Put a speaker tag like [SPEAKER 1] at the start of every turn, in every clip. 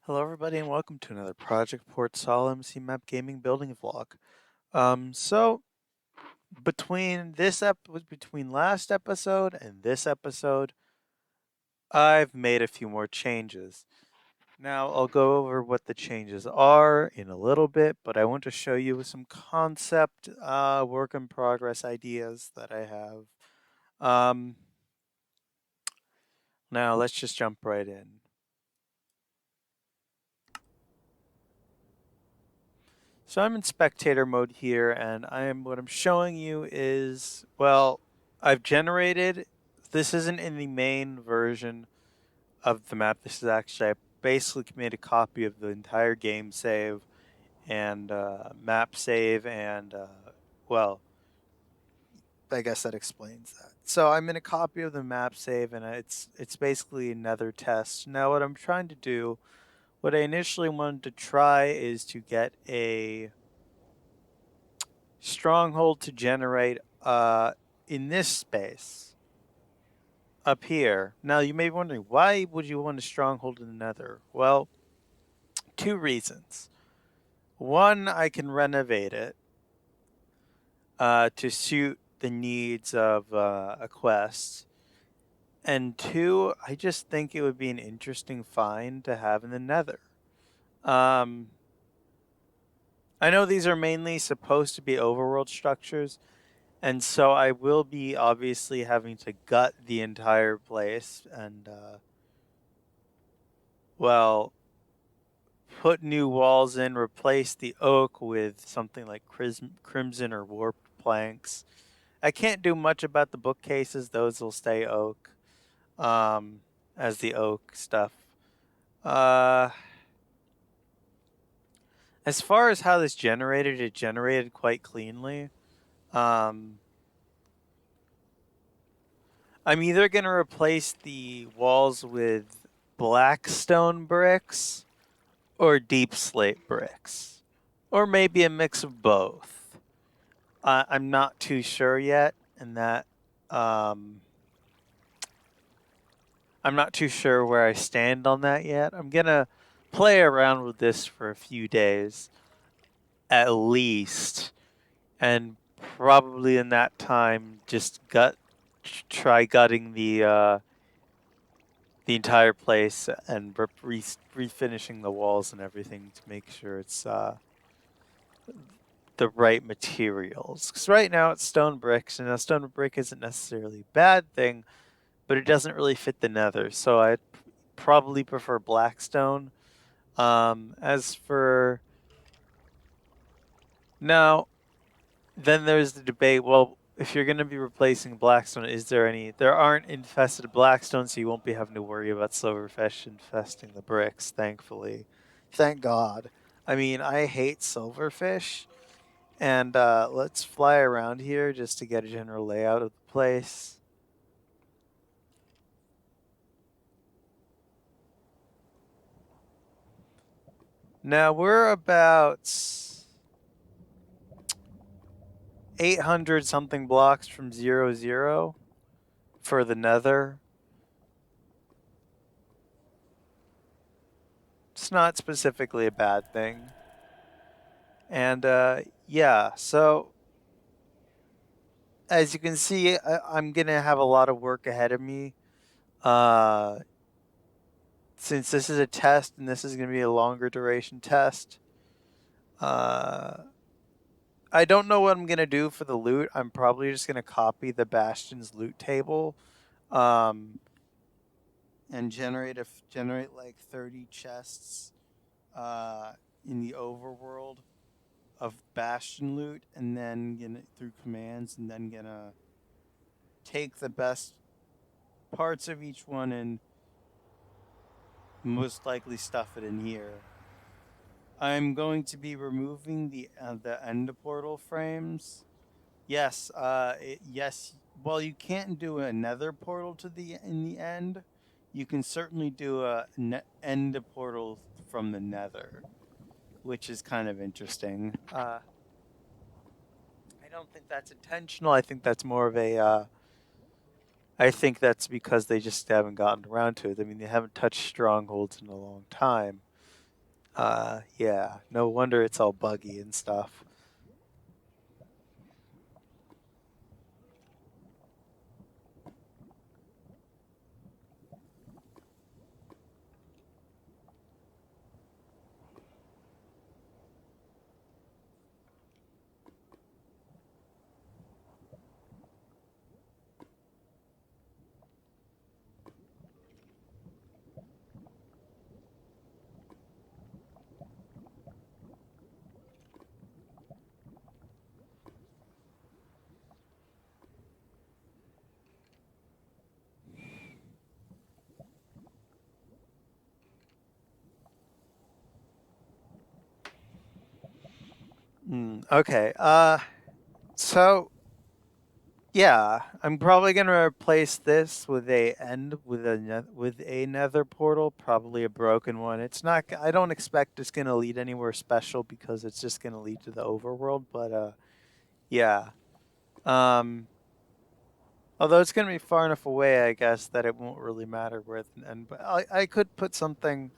[SPEAKER 1] Hello everybody and welcome to another Project PortsalMC map gaming building vlog. So between last episode and this episode, I've made a few more changes. Now I'll go over what the changes are in a little bit, but I want to show you some concept work in progress ideas that I have. Um, Now let's just jump right in. So I'm in spectator mode here, and what I'm showing you is, well, I've generated, this isn't in the main version of the map. This is actually, I basically made a copy of the entire game save and map save and, well, I guess that explains that. So I'm in a copy of the map save, and it's basically another test. Now what I'm trying to do, what I initially wanted to try is to get a Stronghold to generate in this space up here. Now you may be wondering, why would you want a Stronghold in the Nether? Well, two reasons. One, I can renovate it to suit the needs of a quest. And two, I just think it would be an interesting find to have in the Nether. I know these are mainly supposed to be overworld structures, and so I will be obviously having to gut the entire place and, well, put new walls in, replace the oak with something like crimson or warped planks. I can't do much about the bookcases; those will stay oak, as the oak stuff. Uh, as far as how this generated, it generated quite cleanly. Um, I'm either going to replace the walls with black stone bricks or deep slate bricks, or maybe a mix of both. I'm not too sure yet, and that um, I'm not too sure where I stand on that yet. I'm going to play around with this for a few days at least, and probably in that time just try gutting the entire place and refinishing the walls and everything to make sure it's the right materials. Because right now it's stone bricks, and a stone brick isn't necessarily a bad thing, but it doesn't really fit the Nether. So I probably prefer blackstone. As for now, then there's the debate. Well, if you're going to be replacing blackstone, is there any? There aren't infested blackstone, so you won't be having to worry about silverfish infesting the bricks. Thankfully, thank God. I mean, I hate silverfish. And let's fly around here just to get a general layout of the place. Now we're about 800 something blocks from 0, 0 for the Nether. It's not specifically a bad thing. And yeah, so as you can see, I'm going to have a lot of work ahead of me. Uh, since this is a test and this is going to be a longer duration test. I don't know what I'm going to do for the loot. I'm probably just going to copy the Bastion's loot table um, and generate like 30 chests in the overworld of Bastion loot, and then through commands, and then gonna take the best parts of each one and most likely stuff it in here. I'm going to be removing the end portal frames. Yes, yes. Well, you can't do a Nether portal in the end. You can certainly do a end portal from the Nether, which is kind of interesting. I don't think that's intentional. I think that's more of a. I think that's because they just haven't gotten around to it. I mean, they haven't touched strongholds in a long time. Yeah, no wonder it's all buggy and stuff. Okay. So yeah, I'm probably gonna replace this with with a Nether portal, probably a broken one. It's not. I don't expect it's gonna lead anywhere special because it's just gonna lead to the overworld. But yeah. Um, Although it's gonna be far enough away, I guess that it won't really matter where. But I could put something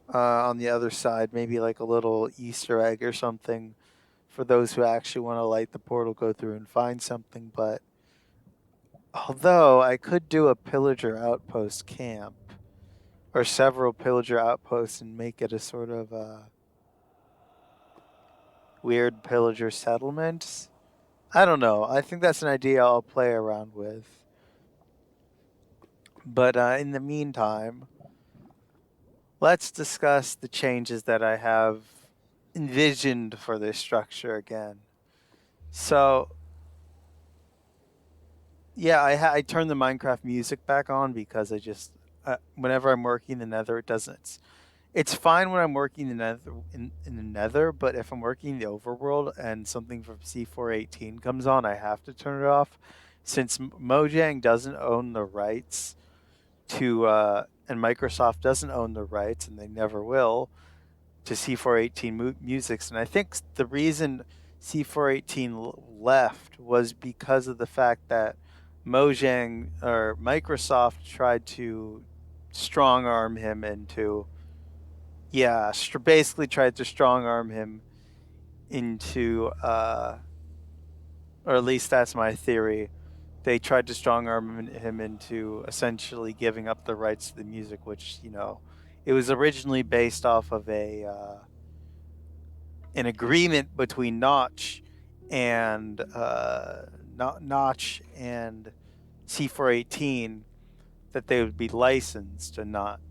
[SPEAKER 1] on the other side, maybe like a little Easter egg or something for those who actually want to light the portal, go through and find something. But although I could do a pillager outpost camp or several pillager outposts and make it a sort of weird pillager settlement. I don't know. I think that's an idea I'll play around with. But in the meantime, let's discuss the changes that I have envisioned for this structure again. So, yeah, I turned the Minecraft music back on because whenever I'm working in the Nether, it doesn't. It's fine when I'm working in the Nether, but if I'm working in the overworld and something from C418 comes on, I have to turn it off. Since Mojang doesn't own the rights to, and Microsoft doesn't own the rights, and they never will, to C418 musics. And I think the reason C418 left was because of the fact that Mojang or Microsoft tried to strong arm him into, yeah, basically tried to strong arm him into, or at least that's my theory. They tried to strong arm him into essentially giving up the rights to the music, which it was originally based off of an agreement between Notch and C418 that they would be licensed and not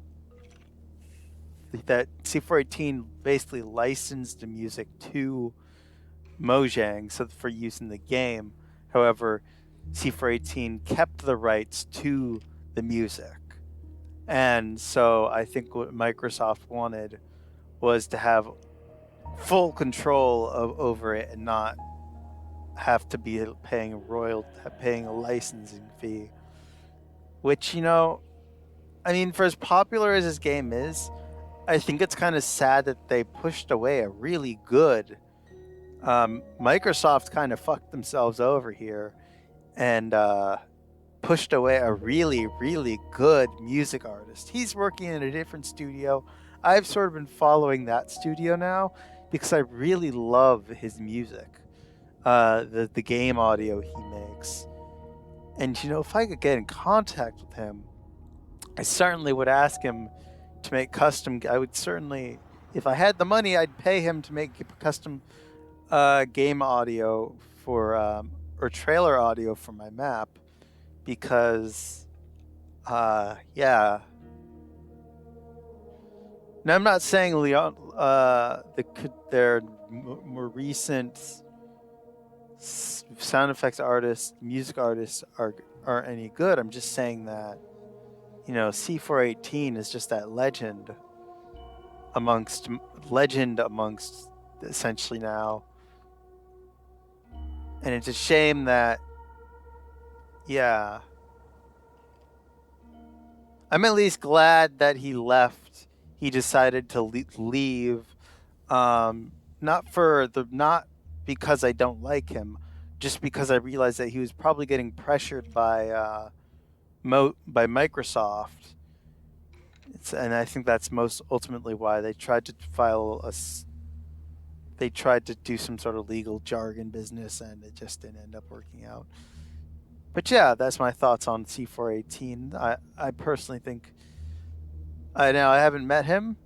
[SPEAKER 1] that C418 basically licensed the music to Mojang so for use in the game. However, C418 kept the rights to the music. And so I think what Microsoft wanted was to have full control over it and not have to be paying a licensing fee. Which I mean, for as popular as this game is, I think it's kind of sad that they pushed away a really good. Microsoft kind of fucked themselves over here and pushed away a really, really good music artist. He's working in a different studio. I've sort of been following that studio now because I really love his music, the game audio he makes. And if I could get in contact with him, I certainly would ask him to make custom. I would certainly, if I had the money, I'd pay him to make custom game audio for or trailer audio for my map because yeah. Now I'm not saying Leon their more recent sound effects artists, music artists are any good. I'm just saying that C418 is just that amongst legend amongst essentially now, and it's a shame that yeah. I'm at least glad that he left. He decided to leave, not because I don't like him, just because I realized that he was probably getting pressured by by Microsoft And I think that's most ultimately why they tried to they tried to do some sort of legal jargon business, and it just didn't end up working out. But yeah, that's my thoughts on C418. I personally think I haven't met him.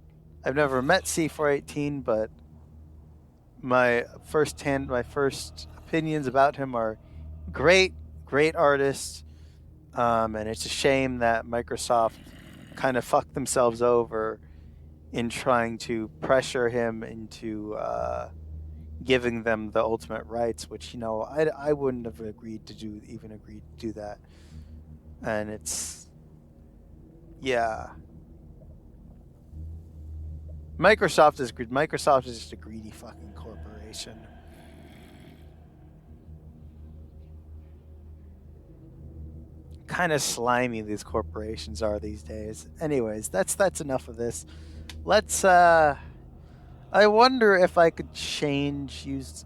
[SPEAKER 1] I've never met C418, but my first opinions about him are great, great artist. And it's a shame that Microsoft kind of fucked themselves over in trying to pressure him into giving them the ultimate rights, which I wouldn't have agreed to do that. And it's yeah, Microsoft is just a greedy fucking corporation. Kind of slimy these corporations are these days. Anyways, that's enough of this. Let's I wonder if I could use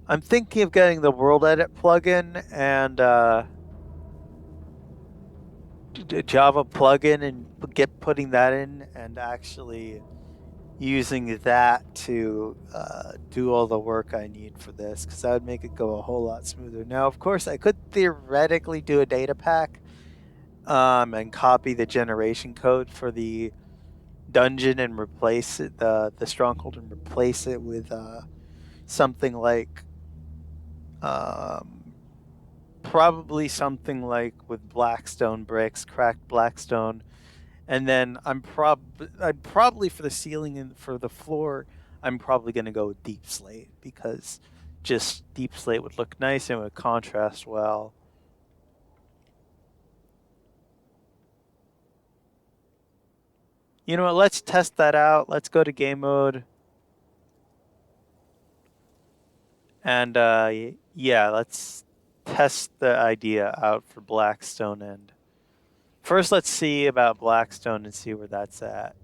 [SPEAKER 1] I'm thinking of getting the World Edit plugin and Java plugin and putting that in and actually using that to do all the work I need for this, because that would make it go a whole lot smoother. Now, of course, I could theoretically do a data pack and copy the generation code for the dungeon and replace it, the stronghold, and replace it with something like um, probably something like with blackstone bricks, cracked blackstone, and then I'd probably for the ceiling and for the floor, I'm probably gonna go with deep slate, because just deep slate would look nice and would contrast well. You know what? Let's test that out. Let's go to game mode, and yeah, let's test the idea out for blackstone. And first, let's see about blackstone and see where that's at.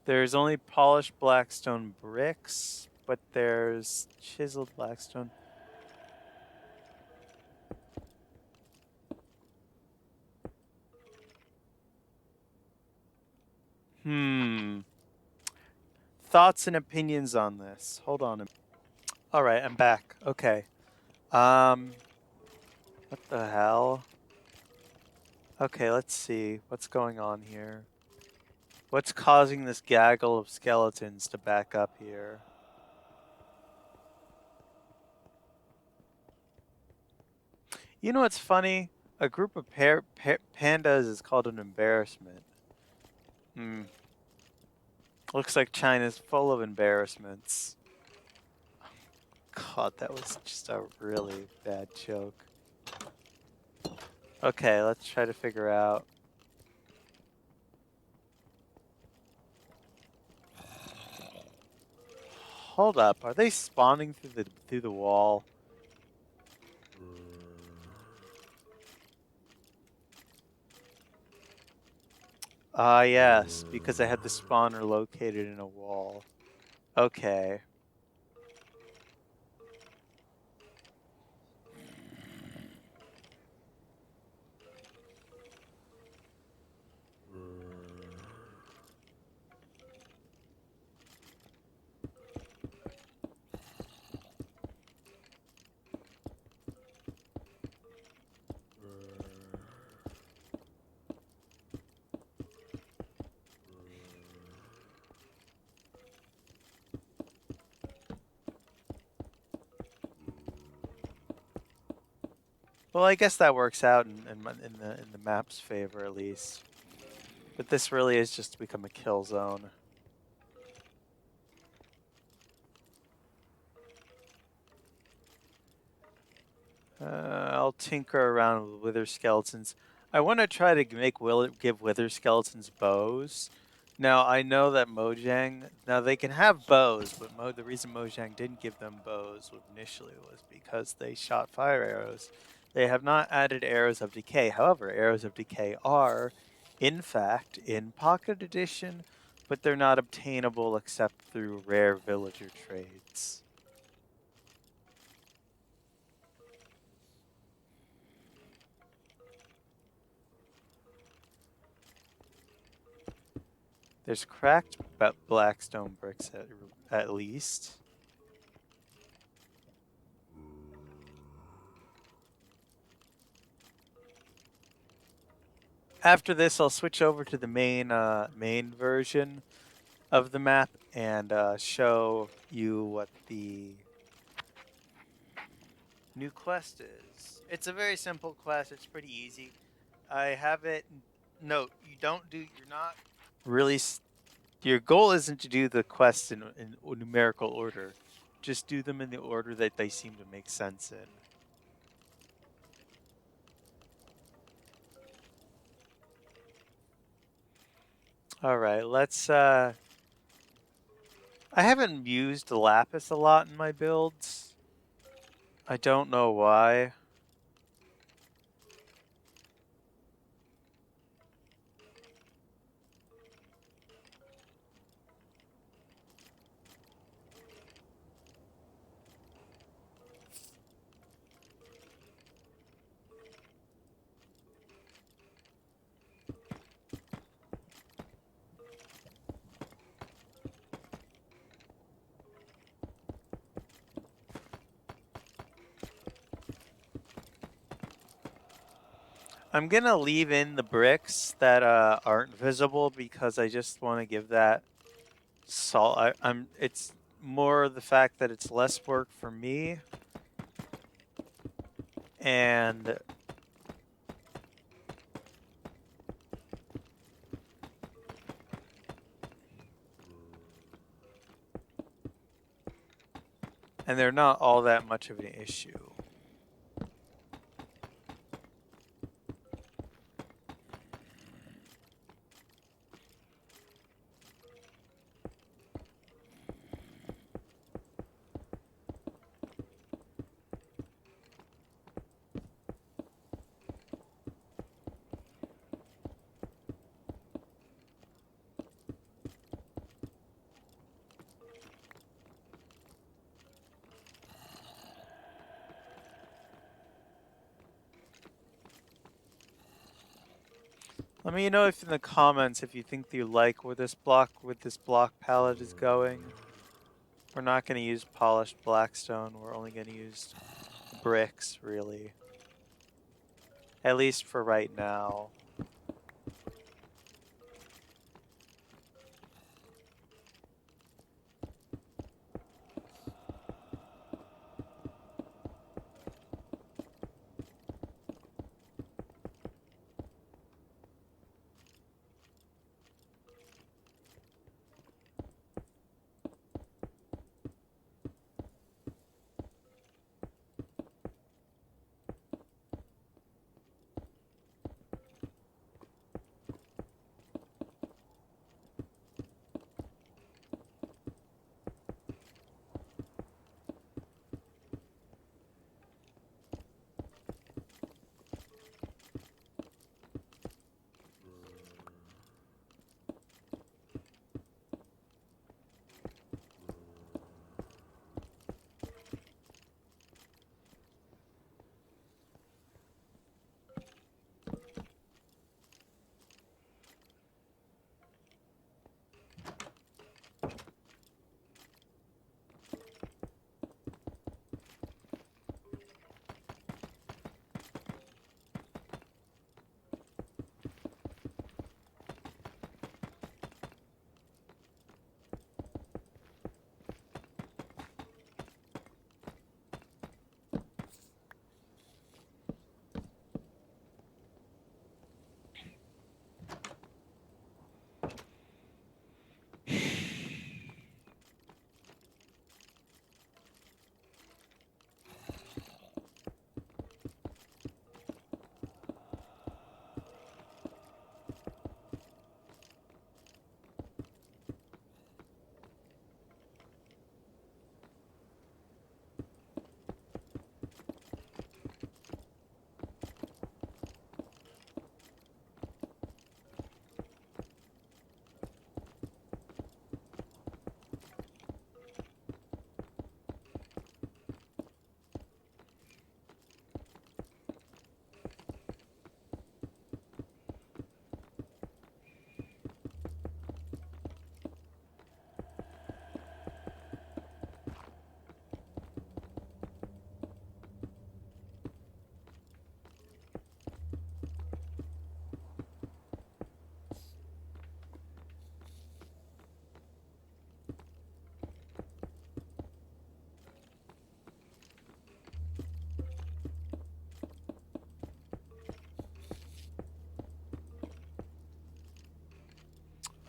[SPEAKER 1] There's only polished blackstone bricks, but there's chiseled blackstone. Thoughts and opinions on this. Hold on. All right, I'm back. Okay. Um, what the hell? Okay, let's see what's going on here. What's causing this gaggle of skeletons to back up here? You know what's funny? A group of pandas is called an embarrassment. Hmm. Looks like China's full of embarrassments. God, that was just a really bad joke. Okay, let's try to figure out. Hold up, are they spawning through the wall? Ah, yes, because I had the spawner located in a wall. Okay. Well, I guess that works out in the map's favor at least. But this really is just to become a kill zone. I'll tinker around with wither skeletons. I want to try to give wither skeletons bows. Now I know that Mojang. Now they can have bows, but the reason Mojang didn't give them bows initially was because they shot fire arrows. They have not added arrows of decay. However, arrows of decay are in fact, in Pocket Edition, but they're not obtainable except through rare villager trades. There's cracked blackstone bricks at least. After this, I'll switch over to the main version of the map and show you what the new quest is. It's a very simple quest. It's pretty easy. I have it. Note, you're not really. Your goal isn't to do the quests in numerical order. Just do them in the order that they seem to make sense in. All right, I haven't used lapis a lot in my builds. I don't know why. I'm gonna leave in the bricks that aren't visible because I just want to give that salt. It's more the fact that it's less work for me, and they're not all that much of an issue. Let me know if in the comments if you think you like where this block palette is going. We're not going to use polished blackstone. We're only going to use bricks, really. At least for right now.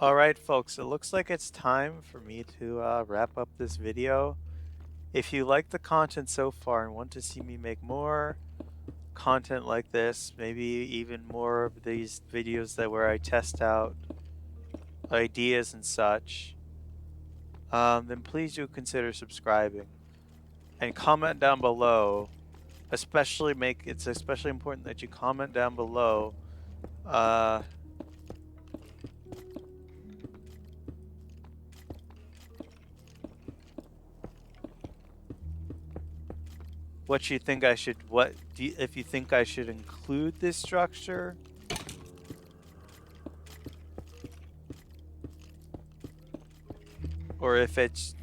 [SPEAKER 1] All right, folks, it looks like it's time for me to wrap up this video. If you like the content so far and want to see me make more content like this, maybe even more of these videos where I test out ideas and such, then please do consider subscribing and comment down below. It's especially important that you comment down below uh, what you think I should if you think I should include this structure, or if it's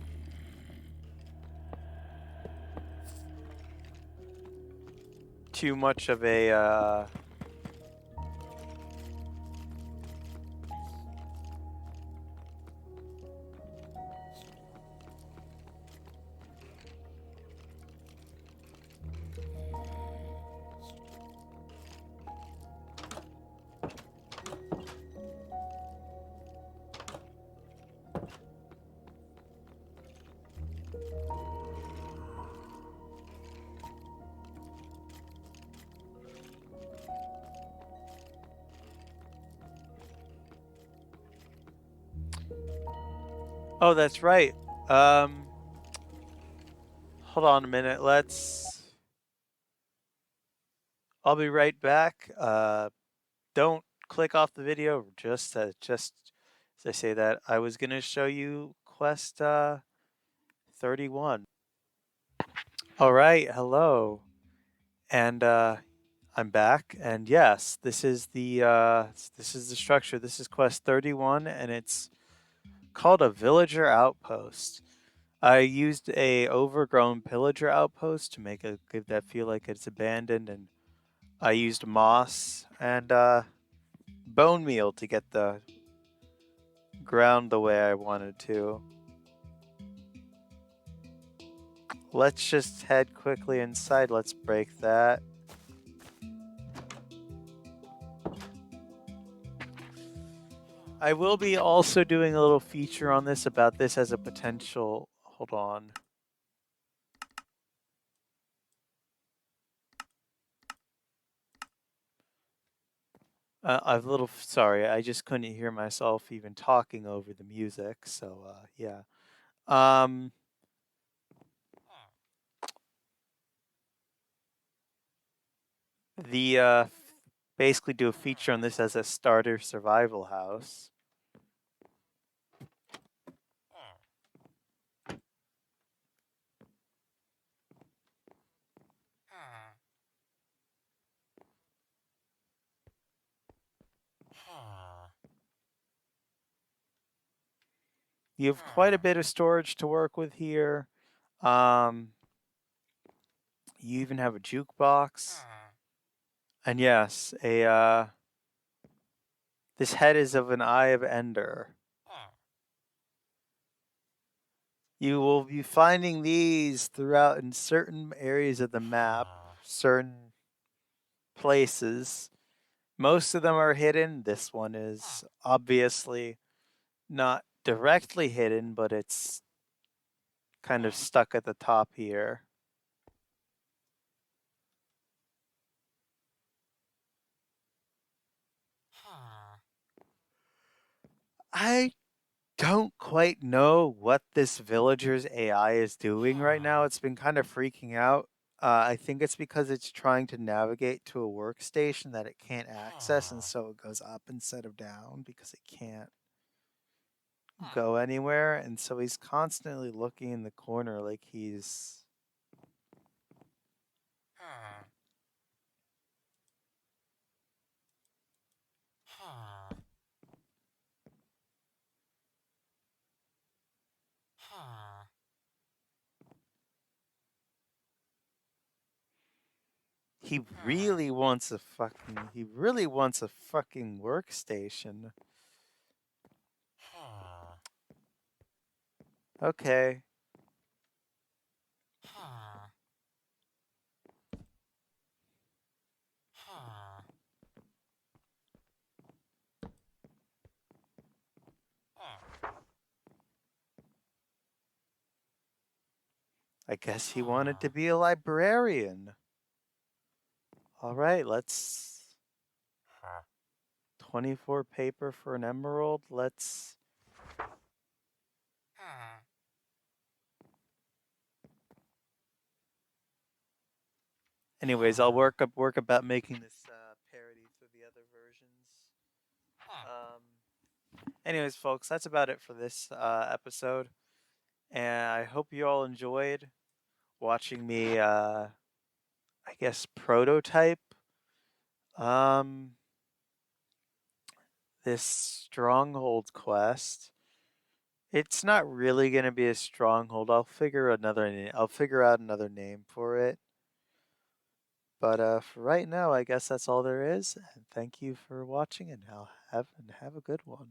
[SPEAKER 1] too much of a oh, that's right. Um, Hold on a minute. I'll be right back. Don't click off the video. Just as I say that, I was gonna show you quest 31. All right, hello, and I'm back. And yes, this is the structure. This is quest 31, and it's called a villager outpost. I used a overgrown pillager outpost to give that feel like it's abandoned, and I used moss and bone meal to get the ground the way I wanted to. Let's just head quickly inside. Let's break that. I will be also doing a little feature on this about this as a potential. Hold on. I'm a little sorry. I just couldn't hear myself even talking over the music. So yeah. Um, the basically do a feature on this as a starter survival house. You have quite a bit of storage to work with here. Um, you even have a jukebox. And yes, this head is of an eye of Ender. You will be finding these throughout in certain areas of the map, certain places. Most of them are hidden. This one is obviously not directly hidden, but it's kind of stuck at the top here. I don't quite know what this villager's AI is doing right now. It's been kind of freaking out. I think it's because it's trying to navigate to a workstation that it can't access, and so it goes up instead of down because it can't go anywhere. And so he's constantly looking in the corner like he's. He really wants a fucking workstation. Okay. I guess he wanted to be a librarian. All right, let's 24 paper for an emerald. Let's anyways, I'll work about making this parody for the other versions. Anyways, folks, that's about it for this episode, and I hope you all enjoyed watching me. I guess prototype um this stronghold quest. It's not really gonna be a stronghold. I'll figure out another name for it. But for right now, I guess that's all there is. And thank you for watching, and have a good one.